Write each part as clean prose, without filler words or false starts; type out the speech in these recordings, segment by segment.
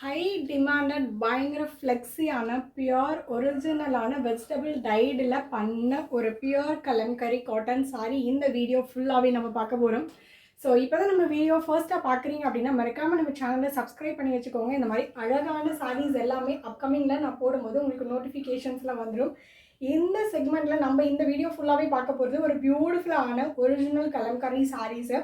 High demanded பயங்கர ஃப்ளெக்ஸியான pure ஒரிஜினலான vegetable டைடில் பண்ண ஒரு பியோர் கலம்கரி காட்டன் சாரீ இந்த வீடியோ ஃபுல்லாகவே நம்ம பார்க்க போகிறோம். ஸோ இப்போ தான் நம்ம வீடியோ ஃபர்ஸ்ட்டாக பார்க்குறீங்க அப்படின்னா மறக்காமல் நம்ம சேனலை சப்ஸ்கிரைப் பண்ணி வச்சுக்கோங்க. இந்த மாதிரி அழகான சாரீஸ் எல்லாமே அப்கமிங்கில் நான் போடும்போது உங்களுக்கு நோட்டிஃபிகேஷன்ஸில் வந்துடும். இந்த செக்மெண்ட்டில் நம்ம இந்த வீடியோ ஃபுல்லாகவே பார்க்க போகிறது ஒரு பியூட்டிஃபுல்லான ஒரிஜினல் கலம்கரி சாரீஸு.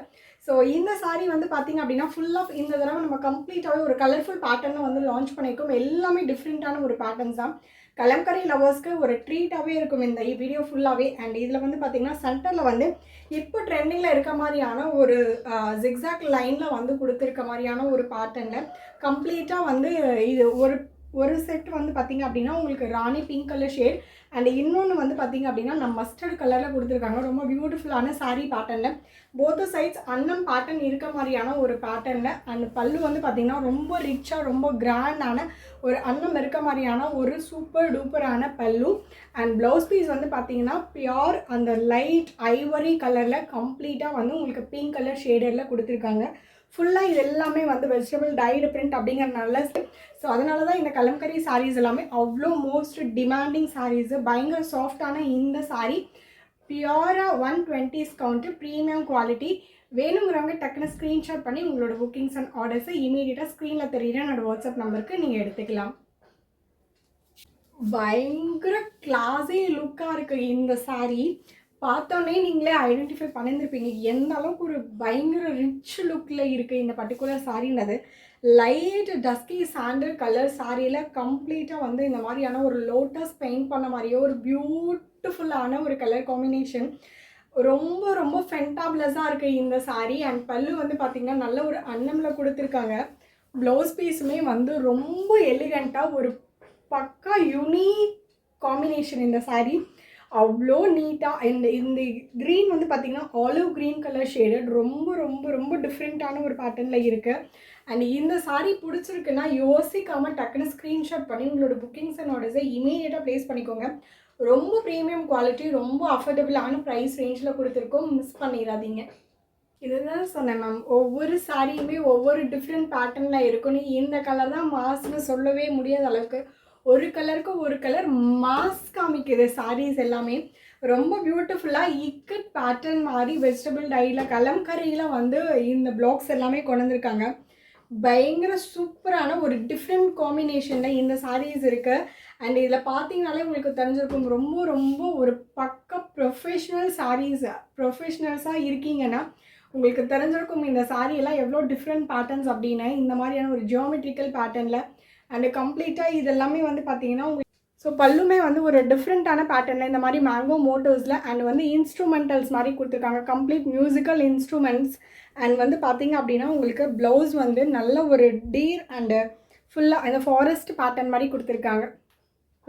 ஸோ இந்த சாரீ வந்து பார்த்திங்க அப்படின்னா ஃபுல் ஆஃப் இந்த தடவை நம்ம கம்ப்ளீட்டாகவே ஒரு கலர்ஃபுல் பேட்டர்னை வந்து லான்ச் பண்ணியிருக்கோம். எல்லாமே டிஃப்ரெண்ட்டான ஒரு பேட்டர்ன்ஸ் தான். கலம்கரி லவர்ஸ்க்கு ஒரு ட்ரீட்டாகவே இருக்கும் இந்த வீடியோ ஃபுல்லாகவே. அண்ட் இதில் வந்து பார்த்திங்கன்னா சென்டரில் வந்து இப்போ ட்ரெண்டிங்கில் இருக்க மாதிரியான ஒரு ஜிக்ஸாக் லைனில் வந்து கொடுத்துருக்க மாதிரியான ஒரு பேட்டர்னில் கம்ப்ளீட்டாக வந்து இது ஒரு செட் வந்து பார்த்திங்க அப்படின்னா உங்களுக்கு ராணி பிங்க் கலர் ஷேட் அண்ட் இன்னொன்று வந்து பார்த்திங்க அப்படின்னா நம்ம மஸ்டர்ட் கலரில் கொடுத்துருக்காங்க. ரொம்ப பியூட்டிஃபுல்லான சாரீ பேட்டர்னில் போத் சைட்ஸ் அன்னம் பேட்டர்ன் இருக்க மாதிரியான ஒரு பேட்டர்னில். அண்ட் பல்லு வந்து பார்த்திங்கன்னா ரொம்ப ரிச்சாக ரொம்ப கிராண்டான ஒரு அன்னம் இருக்க மாதிரியான ஒரு சூப்பர் டூப்பரான பல்லு. அண்ட் ப்ளவுஸ் பீஸ் வந்து பார்த்திங்கன்னா பியோர் அந்த லைட் ஐவரி கலரில் கம்ப்ளீட்டாக வந்து உங்களுக்கு பிங்க் கலர் ஷேடரில் கொடுத்துருக்காங்க. ஃபுல்லாக இது எல்லாமே வந்து வெஜிடபிள் டைடு பிரிண்ட் அப்படிங்கிறனால ஸோ அதனால தான் இந்த கலம்கரி சாரீஸ் எல்லாமே அவ்வளோ மோஸ்ட் டிமாண்டிங் சாரீஸு. பயங்கர சாஃப்டான இந்த சாரீ பியூராக 120 கவுண்ட்டு ப்ரீமியம் குவாலிட்டி. வேணுங்கிறவங்க டக்குன்னு ஸ்க்ரீன்ஷாட் பண்ணி உங்களோட புக்கிங்ஸ் அண்ட் ஆர்டர்ஸை இமீடியட்டாக ஸ்க்ரீனில் தெரியுற என்னோட வாட்ஸ்அப் நம்பருக்கு நீங்கள் எடுத்துக்கலாம். பயங்கர கிளாஸி லுக்காக இருக்குது இந்த சாரீ. பார்த்தோன்னே நீங்களே ஐடென்டிஃபை பண்ணியிருப்பீங்க எந்த அளவுக்கு ஒரு பயங்கர ரிச் லுக்கில் இருக்குது இந்த பர்டிகுலர் சாரீனது. லைட் டஸ்கி சாண்டல் கலர் சாரியில் கம்ப்ளீட்டாக வந்து இந்த மாதிரியான ஒரு லோட்டஸ் பெயிண்ட் பண்ண மாதிரியே ஒரு பியூட்டிஃபுல்லான ஒரு கலர் காம்பினேஷன். ரொம்ப ரொம்ப ஃபென்டாப்லஸாக இருக்குது இந்த சாரீ. அண்ட் பல்லு வந்து பார்த்திங்கன்னா நல்ல ஒரு அன்னமில் கொடுத்துருக்காங்க. ப்ளவுஸ் பீஸுமே வந்து ரொம்ப எலிகண்ட்டாக ஒரு பக்கா யூனிக் காம்பினேஷன் இந்த சாரீ. அவ்வளோ நீட்டாக இந்த க்ரீன் வந்து பார்த்திங்கன்னா ஆலிவ் க்ரீன் கலர் ஷேடட் ரொம்ப ரொம்ப ரொம்ப டிஃப்ரெண்ட்டான ஒரு பேட்டர்னில் இருக்குது. அண்ட் இந்த சாரீ பிடிச்சிருக்குன்னா யோசிக்காமல் டக்குன்னு ஸ்க்ரீன்ஷாட் பண்ணி உங்களோட புக்கிங்ஸ் அண்ட் ஆர்டர்ஸை இமீடியட்டாக ப்ளேஸ் பண்ணிக்கோங்க. ரொம்ப ப்ரீமியம் குவாலிட்டி ரொம்ப அஃபோர்டபுளான ப்ரைஸ் ரேஞ்சில் கொடுத்துருக்கோம். மிஸ் பண்ணிடாதீங்க. இதுதான் சொன்னேன் மேம், ஒவ்வொரு சாரியுமே ஒவ்வொரு டிஃப்ரெண்ட் பேட்டர்னில் இருக்குன்னு. இந்த கலர் தான் மாஸ்ன்னு சொல்லவே முடியாத அளவுக்கு ஒரு கலருக்கு ஒரு கலர் மாஸ் காமிக்குது சாரீஸ் எல்லாமே. ரொம்ப பியூட்டிஃபுல்லாக இக்கட் பேட்டர்ன் மாதிரி வெஜிடபிள் டையில் கலம்கரியில் வந்து இந்த பிளாக்ஸ் எல்லாமே கொண்டு வந்திருக்காங்க. பயங்கர சூப்பரான ஒரு டிஃப்ரெண்ட் காம்பினேஷனில் இந்த சாரீஸ் இருக்குது. அண்ட் இதில் பார்த்தீங்கனாலே உங்களுக்கு தெரிஞ்சிருக்கும் ரொம்ப ரொம்ப ஒரு பக்க ப்ரொஃபஷ்னல் சாரீஸ். ப்ரொஃபஷ்னல்ஸாக இருக்கீங்கன்னா உங்களுக்கு தெரிஞ்சிருக்கும் இந்த சாரியெல்லாம் எவ்வளோ டிஃப்ரெண்ட் பேட்டர்ன்ஸ் அப்படின்னு. இந்த மாதிரியான ஒரு ஜியோமெட்ரிக்கல் பேட்டர்னில் அண்டு கம்ப்ளீட்டாக இது எல்லாமே வந்து பார்த்தீங்கன்னா உங்களுக்கு ஸோ பல்லுமே வந்து ஒரு டிஃப்ரெண்ட்டான பேட்டர்னில் இந்த மாதிரி மேங்கோ மோட்டோஸில் அண்ட் வந்து இன்ஸ்ட்ருமெண்டல்ஸ் மாதிரி கொடுத்துருக்காங்க. Complete musical instruments. அண்ட் வந்து பார்த்திங்க அப்படின்னா உங்களுக்கு ப்ளவுஸ் வந்து நல்ல ஒரு டீர் அண்டு ஃபுல்லாக அந்த ஃபாரஸ்ட் பேட்டர்ன் மாதிரி கொடுத்துருக்காங்க.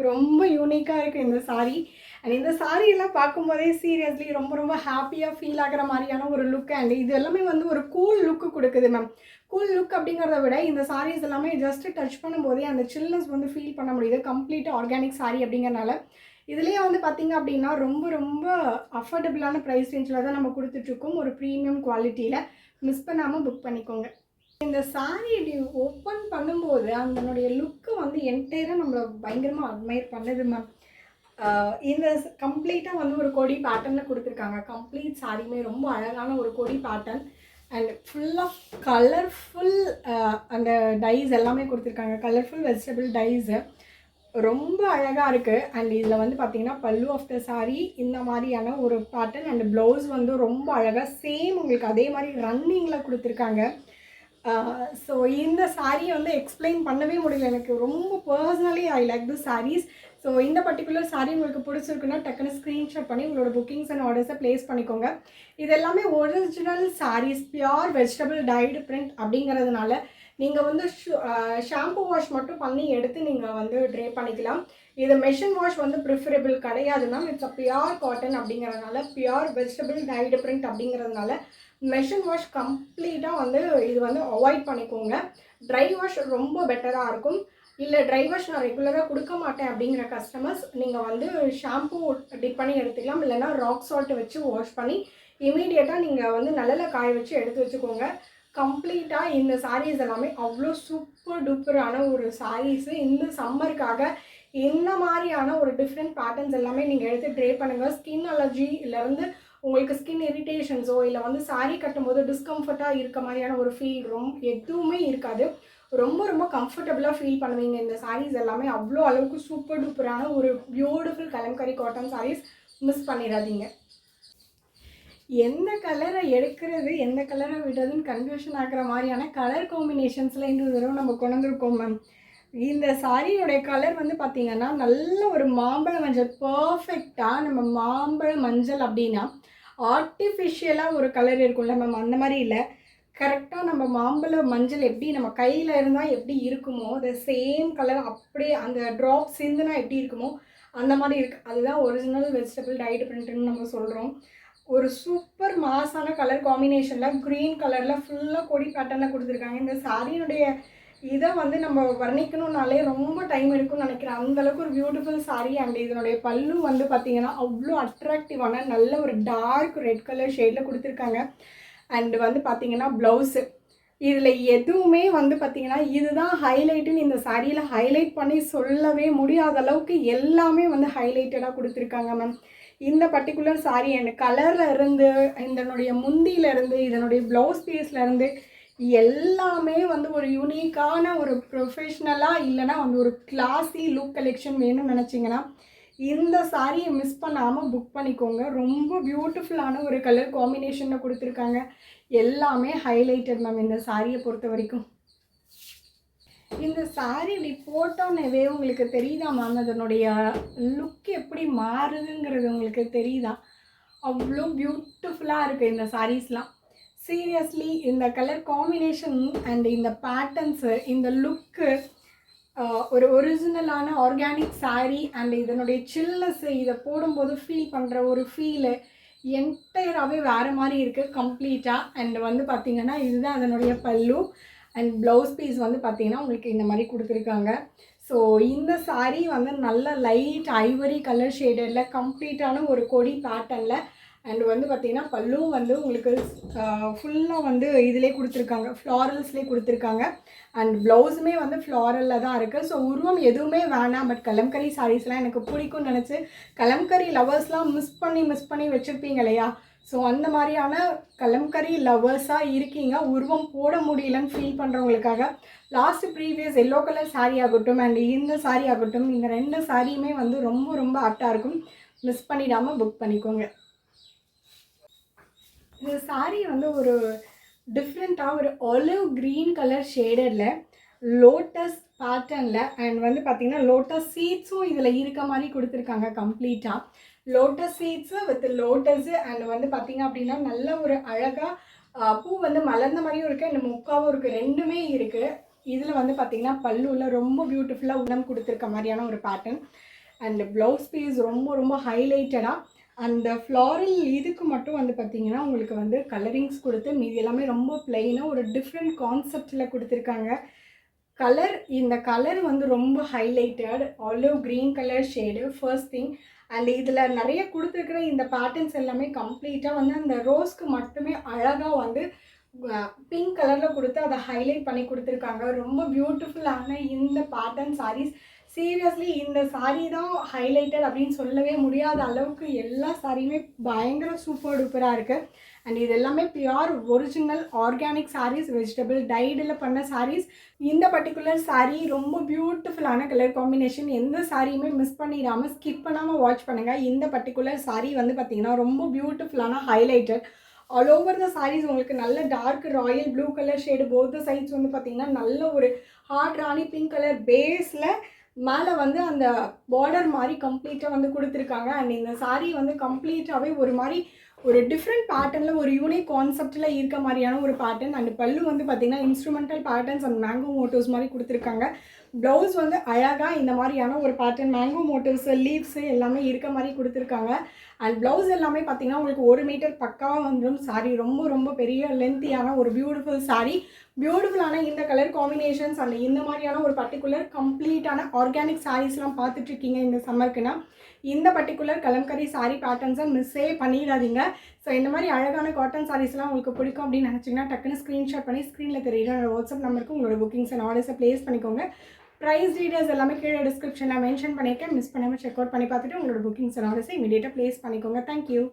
ரொம்ப யூனிக்காக இருக்குது இந்த சாரீ. அண்ட் இந்த சாரியெல்லாம் பார்க்கும்போதே சீரியஸ்லி ரொம்ப ரொம்ப ஹாப்பியாக ஃபீல் ஆகிற மாதிரியான ஒரு லுக். அண்ட் இது எல்லாமே வந்து ஒரு கூல் லுக்கு கொடுக்குது மேம். கூல் லுக் அப்படிங்கிறத விட இந்த சாரீஸ் எல்லாமே ஜஸ்ட்டு டச் பண்ணும்போதே அந்த சில்னஸ் வந்து ஃபீல் பண்ண முடியுது. கம்ப்ளீட்டாக ஆர்கானிக் சாரீ அப்படிங்கிறனால இதுலேயே வந்து பார்த்திங்க அப்படின்னா ரொம்ப ரொம்ப அஃபோர்டபுளான ப்ரைஸ் ரேஞ்சில் தான் நம்ம கொடுத்துட்ருக்கோம். ஒரு ப்ரீமியம் குவாலிட்டியில். மிஸ் பண்ணாமல் புக் பண்ணிக்கோங்க. இந்த சாரீ இப்படி ஓப்பன் பண்ணும்போது அதனுடைய லுக்கு வந்து என்டையராக நம்மளை பயங்கரமாக அட்மையர் பண்ணுது மேம். இந்த கம்ப்ளீட்டாக வந்து ஒரு கொடி பேட்டர்னில் கொடுத்துருக்காங்க. கம்ப்ளீட் சாரியுமே ரொம்ப அழகான ஒரு கொடி pattern and full of colourful அந்த டைஸ் எல்லாமே கொடுத்துருக்காங்க. கலர்ஃபுல் வெஜிடபிள் டைஸு ரொம்ப அழகாக இருக்குது. அண்ட் இதில் வந்து பார்த்திங்கன்னா பல்லு ஆஃப் த சாரீ இந்த மாதிரியான ஒரு பேட்டர்ன் அண்ட் ப்ளவுஸ் வந்து ரொம்ப அழகாக சேம் உங்களுக்கு அதே மாதிரி ரன்னிங்கில் கொடுத்துருக்காங்க. ஸோ இந்த சாரியை வந்து எக்ஸ்பிளைன் பண்ணவே முடியல. எனக்கு ரொம்ப personally I like the saris. So இந்த பர்டிகுலர் சாரீ உங்களுக்கு பிடிச்சிருக்குன்னா டக்குன்னு ஸ்க்ரீன்ஷாட் பண்ணி உங்களோட புக்கிங்ஸ் அண்ட் ஆர்டர்ஸை ப்ளேஸ் பண்ணிக்கோங்க. இது எல்லாமே original saris pure vegetable dyed print அப்படிங்கிறதுனால நீங்கள் வந்து ஷாம்பு வாஷ் மட்டும் பண்ணி எடுத்து நீங்கள் வந்து ட்ரே பண்ணிக்கலாம். இது மெஷின் வாஷ் வந்து ப்ரிஃபரபிள் கிடையாது ma'am. It's a pure cotton அப்படிங்கிறதுனால பியோர் வெஜிடபிள் டைடு பிரிண்ட் அப்படிங்கிறதுனால மெஷின் வாஷ் கம்ப்ளீட்டாக வந்து இது வந்து அவாய்ட் பண்ணிக்கோங்க. ட்ரை வாஷ் ரொம்ப பெட்டராக இருக்கும். இல்லை ட்ரை வாஷ் நான் ரெகுலராக கொடுக்க மாட்டேன் அப்படிங்கிற கஸ்டமர்ஸ் நீங்கள் வந்து ஷாம்பூ டிப் பண்ணி எடுத்துக்கலாம். இல்லைனா ராக் சால்ட் வச்சு வாஷ் பண்ணி இமீடியட்டாக நீங்கள் வந்து நல்ல காய வச்சு எடுத்து வச்சுக்கோங்க. கம்ப்ளீட்டாக இந்த சாரீஸ் எல்லாமே அவ்வளோ சூப்பர் சூப்பர் டூப்பரான ஒரு சாரீஸு. இந்த சம்மருக்காக இந்த மாதிரியான ஒரு டிஃப்ரெண்ட் பேட்டர்ன்ஸ் எல்லாமே நீங்கள் எடுத்து ட்ரே பண்ணுங்கள். ஸ்கின் அலர்ஜிலேருந்து உங்களுக்கு ஸ்கின் இரிட்டேஷன்ஸோ இல்லை வந்து சாரீ கட்டும்போது டிஸ்கம்ஃபர்ட்டாக இருக்க மாதிரியான ஒரு ஃபீல் எதுவுமே இருக்காது. ரொம்ப ரொம்ப கம்ஃபர்டபுளாக ஃபீல் பண்ணுவீங்க. இந்த சாரீஸ் எல்லாமே அவ்வளோ அளவுக்கு சூப்பர் டூப்பரான ஒரு beautiful Kalamkari cotton saris. Miss பண்ணிடாதீங்க. எந்த கலரை எடுக்கிறது எந்த கலரை விடுறதுன்னு கன்ஃபியூஷன் ஆகிற மாதிரியான கலர் காம்பினேஷன்ஸில் இன்னொரு தடவை நம்ம கொண்டு வந்திருக்கோம் மேம். இந்த சாரியோடைய கலர் வந்து பார்த்திங்கன்னா நல்ல ஒரு மாம்பழ மஞ்சள். பர்ஃபெக்டாக நம்ம மாம்பழ மஞ்சள் அப்படின்னா ஆர்டிஃபிஷியலாக ஒரு கலர் இருக்கும்ல மேம், அந்த மாதிரி இல்லை. கரெக்டாக நம்ம மாம்பழ மஞ்சள் எப்படி நம்ம கையில் இருந்தால் எப்படி இருக்குமோ அந்த சேம் கலர் அப்படியே அந்த ட்ராப் சிந்துனா எப்படி இருக்குமோ அந்த மாதிரி இருக்குது. அதுதான் ஒரிஜினல் வெஜிடபிள் டைட் பிரிண்ட்னு நம்ம சொல்கிறோம். ஒரு சூப்பர் மாஸான கலர் காம்பினேஷனில் க்ரீன் கலரில் ஃபுல்லாக கொடி பேட்டர்னில் கொடுத்துருக்காங்க. இந்த சாரியினுடைய இதை வந்து நம்ம வர்ணிக்கணுன்னாலே ரொம்ப டைம் இருக்குன்னு நினைக்கிறேன். அந்தளவுக்கு ஒரு பியூட்டிஃபுல் சாரீ. அண்ட் இதனுடைய பல்லு வந்து பார்த்திங்கன்னா அவ்வளோ அட்ராக்டிவான நல்ல ஒரு டார்க் ரெட் கலர் ஷேடில் கொடுத்துருக்காங்க. அண்டு வந்து பார்த்திங்கன்னா ப்ளவுஸு இதில் எதுவுமே வந்து பார்த்திங்கன்னா இதுதான் ஹைலைட்டுன்னு இந்த சாரியில் ஹைலைட் பண்ணி சொல்லவே முடியாத அளவுக்கு எல்லாமே வந்து ஹைலைட்டடாக கொடுத்துருக்காங்க மேம். இந்த பர்டிகுலர் சாரீ அந்த கலரில் இருந்து இதனுடைய முந்தியிலேருந்து இதனுடைய ப்ளவுஸ் பீஸ்லேருந்து எல்லாமே வந்து ஒரு யூனிக்கான ஒரு ப்ரொஃபஷ்னலாக இல்லைனா வந்து ஒரு கிளாஸி லுக் கலெக்ஷன் வேணும்னு நினச்சிங்கன்னா இந்த சாரியை மிஸ் பண்ணாமல் புக் பண்ணிக்கோங்க. ரொம்ப பியூட்டிஃபுல்லான ஒரு கலர் காம்பினேஷனில் கொடுத்துருக்காங்க. எல்லாமே ஹைலைட்டட் மேம் இந்த சாரியை பொறுத்த வரைக்கும். இந்த சாரீ இப்படி போட்டோன்னே உங்களுக்கு தெரியுதா மேம் அதனுடைய லுக் எப்படி மாறுதுங்கிறது உங்களுக்கு தெரியுதா? அவ்வளோ பியூட்டிஃபுல்லாக இருக்குது இந்த சாரீஸ்லாம். சீரியஸ்லி இந்த கலர் காம்பினேஷன் அண்ட் இந்த பேட்டர்ன்ஸு இந்த லுக்கு ஒரு ஒரிஜினலான ஆர்கானிக் சாரீ அண்ட் இதனுடைய சில்னஸ்ஸு இதை போடும்போது ஃபீல் பண்ணுற ஒரு ஃபீலு என்டையராகவே வேறு மாதிரி இருக்குது கம்ப்ளீட்டாக. அண்ட் வந்து பார்த்திங்கன்னா இதுதான் அதனுடைய பல்லு அண்ட் ப்ளவுஸ் பீஸ் வந்து பார்த்திங்கன்னா உங்களுக்கு இந்த மாதிரி கொடுத்துருக்காங்க. ஸோ இந்த சாரீ வந்து நல்ல லைட் ஐவரி கலர் ஷேடரில் கம்ப்ளீட்டான ஒரு கொடி பேட்டர்னில் அண்ட் வந்து பார்த்திங்கன்னா பல்லும் வந்து உங்களுக்கு ஃபுல்லாக வந்து இதிலே கொடுத்துருக்காங்க, ஃப்ளாரல்ஸ்லேயே கொடுத்துருக்காங்க. அண்ட் ப்ளவுஸுமே வந்து ஃப்ளாரலில் தான் இருக்குது. ஸோ உருவம் எதுவுமே வேணாம், பட் கலம்கரி சாரீஸ்லாம் எனக்கு பிடிக்கும்னு நினச்சி கலம்கரி லவர்ஸ்லாம் மிஸ் பண்ணி வச்சுருப்பீங்க இல்லையா? ஸோ அந்த மாதிரியான கலம்கரி லவர்ஸாக இருக்கீங்க, உருவம் போட முடியலன்னு ஃபீல் பண்ணுறவங்களுக்காக last previous yellow colour sari ஆகட்டும் அண்ட் இந்த சாரீ ஆகட்டும், இந்த 2 சாரியுமே வந்து ரொம்ப ரொம்ப ஆப்டாக இருக்கும். மிஸ் பண்ணிடாமல் புக் பண்ணிக்கோங்க. இந்த சாரீ வந்து ஒரு டிஃப்ரெண்ட்டாக ஒரு ஆலிவ் க்ரீன் கலர் ஷேடரில் லோட்டஸ் பேட்டர்னில் அண்ட் வந்து பார்த்திங்கன்னா லோட்டஸ் சீட்ஸும் இதில் இருக்க மாதிரி கொடுத்துருக்காங்க. கம்ப்ளீட்டாக lotus seeds with lotus and வந்து பார்த்திங்க அப்படின்னா நல்ல ஒரு அழகாக பூ வந்து மலர்ந்த மாதிரியும் இருக்குது அண்ட் மொக்காவும் இருக்குது, ரெண்டுமே இருக்குது. இதில் வந்து பார்த்திங்கன்னா பல்லுவில் ரொம்ப பியூட்டிஃபுல்லாக உணம் கொடுத்துருக்க மாதிரியான ஒரு பேட்டர்ன் அண்ட் ப்ளவுஸ் பீஸ் ரொம்ப ரொம்ப ஹைலைட்டடாக அந்த ஃப்ளாரல் இதுக்கு மட்டும் வந்து பார்த்திங்கன்னா உங்களுக்கு வந்து கலரிங்ஸ் கொடுத்து மீதி எல்லாமே ரொம்ப பிளெயினாக ஒரு டிஃப்ரெண்ட் கான்செப்டில் கொடுத்துருக்காங்க. இந்த கலர் வந்து ரொம்ப highlighted olive green colour shade first thing. And இதில் நிறைய கொடுத்துருக்குற இந்த பேட்டர்ன்ஸ் எல்லாமே கம்ப்ளீட்டாக வந்து அந்த ரோஸ்க்கு மட்டுமே அழகாக வந்து பிங்க் கலரில் கொடுத்து அதை ஹைலைட் பண்ணி கொடுத்துருக்காங்க. ரொம்ப பியூட்டிஃபுல்லான இந்த பேட்டர்ன் சாரீஸ். சீரியஸ்லி இந்த சாரீ தான் ஹைலைட்டட் அப்படின்னு சொல்லவே முடியாத அளவுக்கு எல்லா சாரியுமே பயங்கர சூப்பர் டூப்பராக இருக்குது. அண்ட் இது எல்லாமே pure original organic saris, vegetable டைடில் பண்ண சாரீஸ். இந்த பர்டிகுலர் சாரீ ரொம்ப பியூட்டிஃபுல்லான கலர் காம்பினேஷன். எந்த சாரியுமே மிஸ் பண்ணிடாமல் ஸ்கிப் பண்ணாமல் வாட்ச் பண்ணுங்கள். இந்த பர்டிகுலர் சாரீ வந்து பார்த்திங்கன்னா ரொம்ப பியூட்டிஃபுல்லான highlighted all over the saris. உங்களுக்கு நல்ல dark royal blue colour shade both sides வந்து பார்த்திங்கன்னா நல்ல ஒரு ஹார்ட் ராணி பிங்க் கலர் பேஸில் மேலே வந்து அந்த பார்டர் மாதிரி கம்ப்ளீட்டாக வந்து கொடுத்துருக்காங்க. அண்ட் இந்த சாரீ வந்து கம்ப்ளீட்டாகவே ஒரு மாதிரி ஒரு டிஃப்ரெண்ட் பேட்டர்னில் ஒரு யூனிக் கான்செப்டில் இருக்க மாதிரியான ஒரு பேட்டர்ன். அண்ட் பல்லு வந்து பார்த்திங்கன்னா instrumental patterns and mango motives மாதிரி கொடுத்துருக்காங்க. ப்ளவுஸ் வந்து அழகாக இந்த மாதிரியான ஒரு பேட்டர்ன் மேங்கோ மோட்டிவ்ஸு லீவ்ஸு எல்லாமே இருக்க மாதிரி கொடுத்துருக்காங்க. அண்ட் ப்ளவுஸ் எல்லாமே பார்த்தீங்கன்னா உங்களுக்கு 1 மீட்டர் பக்காவாக வந்துடும். சாரி ரொம்ப ரொம்ப பெரிய லென்த்தியான ஒரு பியூட்டிஃபுல் சாரி. பியூட்டிஃபுல்லான இந்த கலர் காம்பினேஷன்ஸ் அண்ட் இந்த மாதிரியான ஒரு பர்டிகுலர் கம்ப்ளீட்டான ஆர்கானிக் சாரீஸ்லாம் பார்த்துட்ருக்கீங்க இந்த சம்மருக்குன்னா இந்த பர்டிகுலர் கலம்கரி சாரீ பேட்டர்ன்ஸை மிஸ்ஸே பண்ணிடாதீங்க. ஸோ இந்த மாதிரி அழகான காட்டன் சாரீஸ்லாம் உங்களுக்கு பிடிக்கும் அப்படின்னு நினச்சிங்கன்னா டக்குன்னு ஸ்க்ரீன்ஷாட் பண்ணி ஸ்க்ரீனில் தெரியுற வாட்ஸ்அப் நம்பருக்கு உங்களோட புக்கிங்ஸ் அண்ட் ஆர்டர்ஸை ப்ளேஸ் பண்ணிக்கோங்க. ப்ரைஸ் டீடைல்ஸ் எல்லாமே கீழே டிஸ்கிரிப்ஷனில் மென்ஷன் பண்ணியிருக்கேன். மிஸ் பண்ணாமல் செக் அவுட் பண்ணி பார்த்துட்டு உங்களோட புக்கிங்ஸ் அண்ட் ஆர்டர்ஸை இமீடியட்டாக ப்ளேஸ் பண்ணிக்கோங்க. தேங்க்யூ.